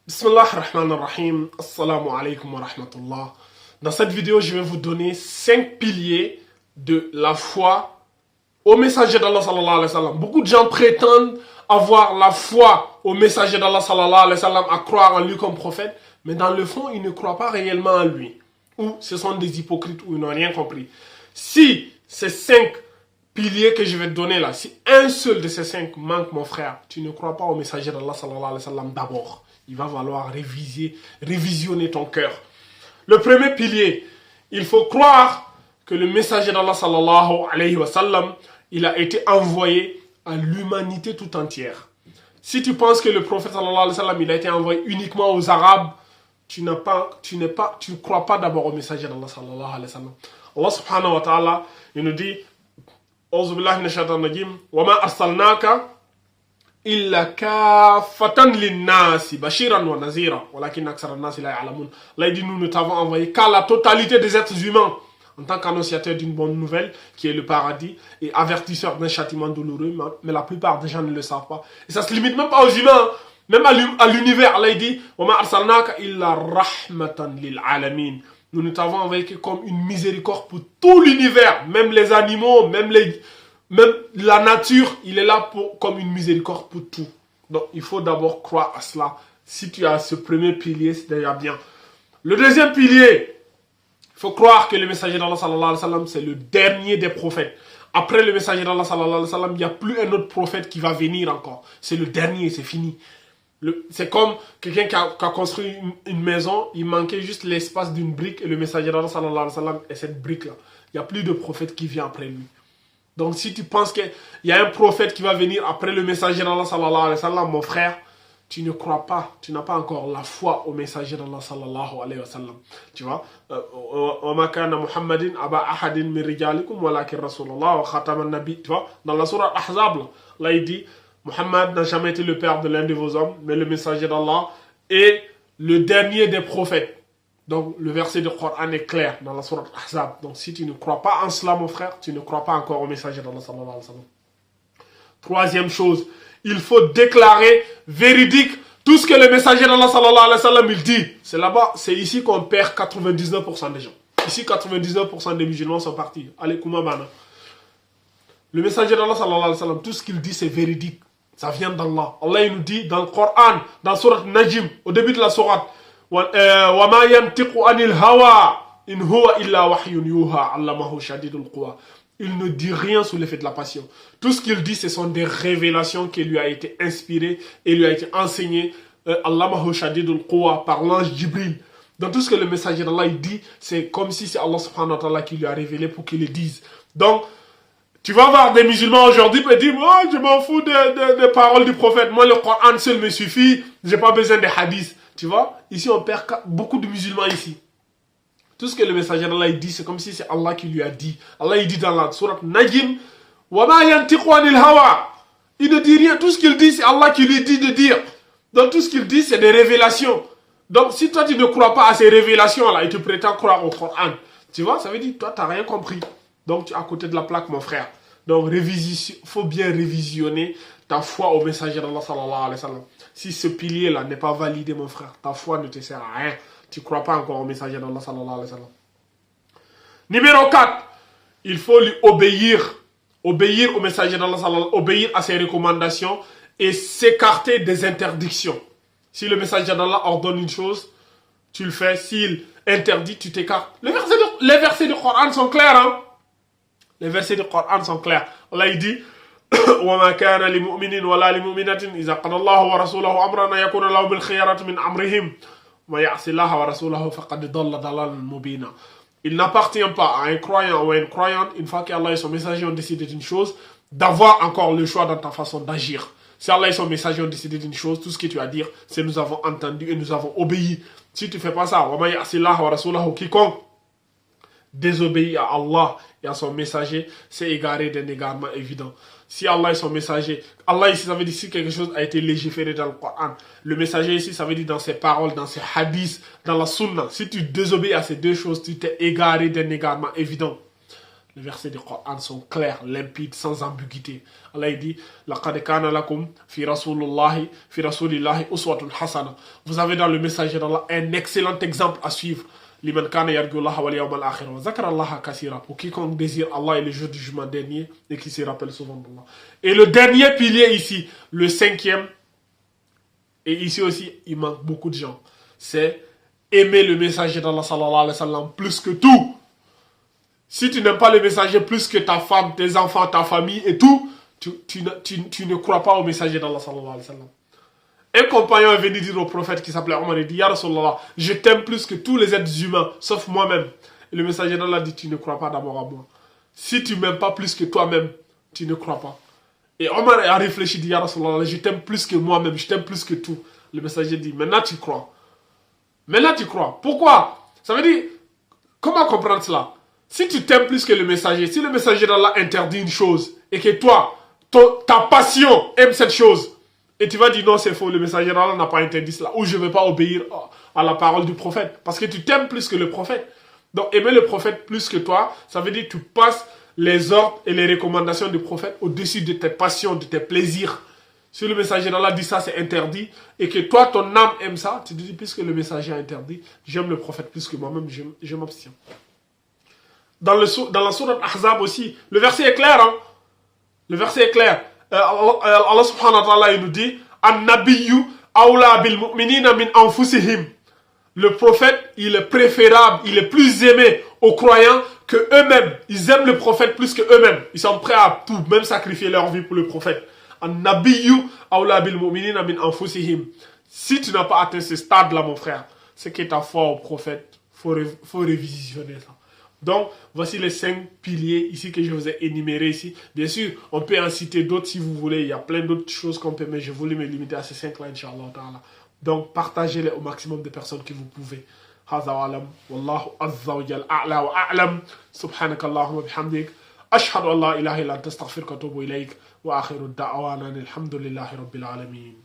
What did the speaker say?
Bismillah ar-Rahman ar-Rahim. Assalamu alaikum wa rahmatullah. Dans cette vidéo, je vais vous donner 5 piliers de la foi au messager d'Allah sallallahu alayhi wa sallam. Beaucoup de gens prétendent avoir la foi au messager d'Allah sallallahu alayhi wa sallam, à croire en lui comme prophète, mais dans le fond, ils ne croient pas réellement en lui. Ou ce sont des hypocrites ou ils n'ont rien compris. Si ces 5 piliers que je vais te donner là, si un seul de ces 5 manque, mon frère, tu ne crois pas au messager d'Allah sallallahu alayhi wa sallam d'abord. Il va falloir révisionner ton cœur. Le premier pilier, il faut croire que le messager d'Allah sallallahu alayhi wa sallam, il a été envoyé à l'humanité tout entière. Si tu penses que le prophète sallallahu alayhi wa sallam, il a été envoyé uniquement aux Arabes, tu ne crois pas d'abord au messager d'Allah sallallahu alayhi wa sallam. Allah subhanahu wa ta'ala, il nous dit, Auzu billahi minash shaitanir rajim, wa ma arsalnaka illa kaffatan linnasi bashiran wa nazira walakin aksara an-nasi la ya'lamun. Là il dit, nous ne t'avons envoyé qu'à la totalité des êtres humains en tant qu'annonciateur d'une bonne nouvelle qui est le paradis et avertisseur d'un châtiment douloureux, mais la plupart des gens ne le savent pas. Et ça se limite même pas aux humains, même à l'univers. Là il dit wa ma arsalnaka illa rahmatan lil alamin. Nous ne t'avons envoyé que comme une miséricorde pour tout l'univers, même les animaux, même la nature, il est là comme une miséricorde pour tout. Donc, il faut d'abord croire à cela. Si tu as ce premier pilier, c'est déjà bien. Le deuxième pilier, il faut croire que le messager d'Allah sallallahu alayhi wa sallam, c'est le dernier des prophètes. Après le messager d'Allah sallallahu alayhi wa sallam, il n'y a plus un autre prophète qui va venir encore. C'est le dernier, c'est fini. C'est comme quelqu'un qui a construit une maison, il manquait juste l'espace d'une brique et le messager d'Allah sallallahu alayhi wa sallam est cette brique-là. Il n'y a plus de prophète qui vient après lui. Donc si tu penses qu'il y a un prophète qui va venir après le messager d'Allah sallallahu alayhi wa sallam, mon frère, tu ne crois pas, tu n'as pas encore la foi au messager d'Allah sallallahu alayhi wa sallam. Tu vois, وَمَا كَانَ مُحَمَّدٍ أَبَا أَحَدٍ مِّن رِجَالِكُمْ وَلَكِنْ رَسُولَ اللَّهِ وَخَاتَمَ النَّبِيِّينَ. Tu vois, dans la sourate Ahzab, là il dit, Muhammad n'a jamais été le père de l'un de vos hommes, mais le messager d'Allah est le dernier des prophètes. Donc, le verset du Coran est clair dans la sourate Ahzab. Donc, si tu ne crois pas en cela, mon frère, tu ne crois pas encore au messager d'Allah sallallahu alayhi wa sallam. Troisième chose, il faut déclarer véridique tout ce que le messager d'Allah sallallahu alayhi wa sallam il dit. C'est là-bas, c'est ici qu'on perd 99% des gens. Ici, 99% des musulmans sont partis. Allez, Koumabana. Le messager d'Allah sallallahu alayhi wa sallam, tout ce qu'il dit, c'est véridique. Ça vient d'Allah. Allah, il nous dit dans le Coran, dans sourate Najm, au début de la sourate, وَمَا يَنْتِقُ عَنِ الْهَوَىٰ إِنْ هُوَ إِلَّا وَحْيٌ يُوحَىٰ عَلَّمَهُ شَدِيدُ الْقُوَىٰ. Il ne dit rien sous l'effet de la passion. Tout ce qu'il dit, ce sont des révélations qui lui a été inspirées et lui a été enseignées Allamahu shadidul quwa par l'ange Jibril. Dans tout ce que le messager d'Allah dit, c'est comme si c'est Allah subhanahu wa ta'ala qui lui a révélé pour qu'il le dise. Donc, tu vas voir des musulmans aujourd'hui qui disent, moi, je m'en fous des paroles du prophète. Moi, le Coran seul me suffit. J'ai pas besoin des hadiths. Tu vois, ici, on perd beaucoup de musulmans ici. Tout ce que le messager d'Allah dit, c'est comme si c'est Allah qui lui a dit. Allah, il dit dans la sourate Najm, وَمَا يَنْتِقُ عَنِ الْهَوَىٰ. Il ne dit rien. Tout ce qu'il dit, c'est Allah qui lui dit de dire. Donc, tout ce qu'il dit, c'est des révélations. Donc, si toi, tu ne crois pas à ces révélations-là et tu prétends croire au Coran, tu vois, ça veut dire que toi, tu n'as rien compris. Donc, tu es à côté de la plaque, mon frère. Donc, il faut bien révisionner ta foi au messager d'Allah sallallahu alayhi wa sallam. Si ce pilier-là n'est pas validé, mon frère, ta foi ne te sert à rien. Tu ne crois pas encore au messager d'Allah sallallahu alayhi wa sallam. Numéro 4, il faut lui obéir. Obéir au messager d'Allah sallallahu alayhi wa sallam, obéir à ses recommandations et s'écarter des interdictions. Si le messager d'Allah ordonne une chose, tu le fais. S'il interdit, tu t'écartes. Les versets du Coran sont clairs, hein? Les versets du Coran sont clairs. Allah il dit وَمَا كَانَ لِمُؤْمِنٍ وَلَا لِمُؤْمِنَةٍ إِذَا قَضَى اللَّهُ وَرَسُولُهُ أَمْرًا أَن يَكُونَ لَهُمُ الْخِيَرَةُ مِنْ أَمْرِهِمْ وَمَن يَعْصِ اللَّهَ وَرَسُولَهُ فَقَدْ ضَلَّ ضَلَالًا مُبِينًا. Il n'appartient pas à un croyant ou à une croyante, une fois qu'Allah et son messager ont décidé d'une chose, d'avoir encore le choix dans ta façon d'agir. Si Allah et son messager ont décidé d'une chose, tout ce que tu as à dire, c'est nous avons entendu et nous avons obéi. Si tu ne fais pas ça, وَمَن يَعْصِ اللَّهَ وَرَسُولَهُ, quiconque désobéit à Allah et à son messager, c'est égaré d'un égarement évident. Si Allah est son messager, Allah ici, ça veut dire si quelque chose a été légiféré dans le Coran. Le messager ici, ça veut dire dans ses paroles, dans ses hadiths, dans la sunna. Si tu désobéis à ces deux choses, tu t'es égaré d'un égarement évident. Les versets du Coran sont clairs, limpides, sans ambiguïté. Allah dit لَقَدْ كَانَ لَكُمْ فِي رَسُولِ اللَّهِ أُسْوَةٌ حَسَنَةٌ. Vous avez dans le messager d'Allah un excellent exemple à suivre. لِمَنْ كَانَ يَرْجُو اللَّهَ وَالْيَوْمَ الْآخِرَ وَذَكَرَ اللَّهَ كَثِيرًا. Pour quiconque désire Allah et le jour du jugement dernier et qui se rappelle souvent d'Allah. Et le dernier pilier ici, le cinquième, et ici aussi il manque beaucoup de gens, c'est aimer le messager d'Allah sallallahu alayhi wa sallam plus que tout. Si tu n'aimes pas le messager plus que ta femme, tes enfants, ta famille et tout, tu ne crois pas au messager d'Allah sallallahu alayhi wa sallam. Un compagnon est venu dire au prophète qui s'appelait Omar, il dit Ya Rasulallah, je t'aime plus que tous les êtres humains, sauf moi-même. Et le messager d'Allah dit tu ne crois pas d'abord à moi. Si tu m'aimes pas plus que toi-même, tu ne crois pas. Et Omar a réfléchi, dit Ya Rasulallah, je t'aime plus que moi-même, je t'aime plus que tout. Le messager dit maintenant tu crois. Maintenant tu crois. Pourquoi? Ça veut dire, comment comprendre cela? Si tu t'aimes plus que le messager, si le messager d'Allah interdit une chose, et que toi, ta passion aime cette chose, et tu vas dire non c'est faux, le messager d'Allah n'a pas interdit cela, ou je ne vais pas obéir à la parole du prophète, parce que tu t'aimes plus que le prophète. Donc aimer le prophète plus que toi, ça veut dire que tu passes les ordres et les recommandations du prophète au-dessus de tes passions, de tes plaisirs. Si le messager d'Allah dit ça, c'est interdit, et que toi, ton âme aime ça, tu te dis, puisque le messager a interdit, j'aime le prophète plus que moi-même, je m'abstiens. Dans la sourate Ahzab aussi, le verset est clair, hein? Le verset est clair. Allah subhanahu wa ta'ala, il nous dit, An-nabiyyu awla bil mu'minina min anfusihim. Le prophète, il est préférable, il est plus aimé aux croyants que eux-mêmes. Ils aiment le prophète plus que eux-mêmes. Ils sont prêts à tout, même sacrifier leur vie pour le prophète. An-nabiyyu awla bil mu'minina min anfusihim. Si tu n'as pas atteint ce stade-là, mon frère, c'est que ta foi au prophète, faut révisionner ça. Donc, voici les 5 piliers ici que je vous ai énumérés ici. Bien sûr, on peut en citer d'autres si vous voulez. Il y a plein d'autres choses qu'on peut, mais je voulais me limiter à ces 5-là, Inch'Allah ta'ala. Donc, partagez-les au maximum de personnes que vous pouvez. Hadha wa alam. Wallahu azza wa jal a'la wa a'lam. Subhanakallahumma bihamdik. Ashhadu an la ilaha illa anta astaghfiruka wa atubu ilayk. Wa akhiru da'wana alhamdulillahi rabbil alamin.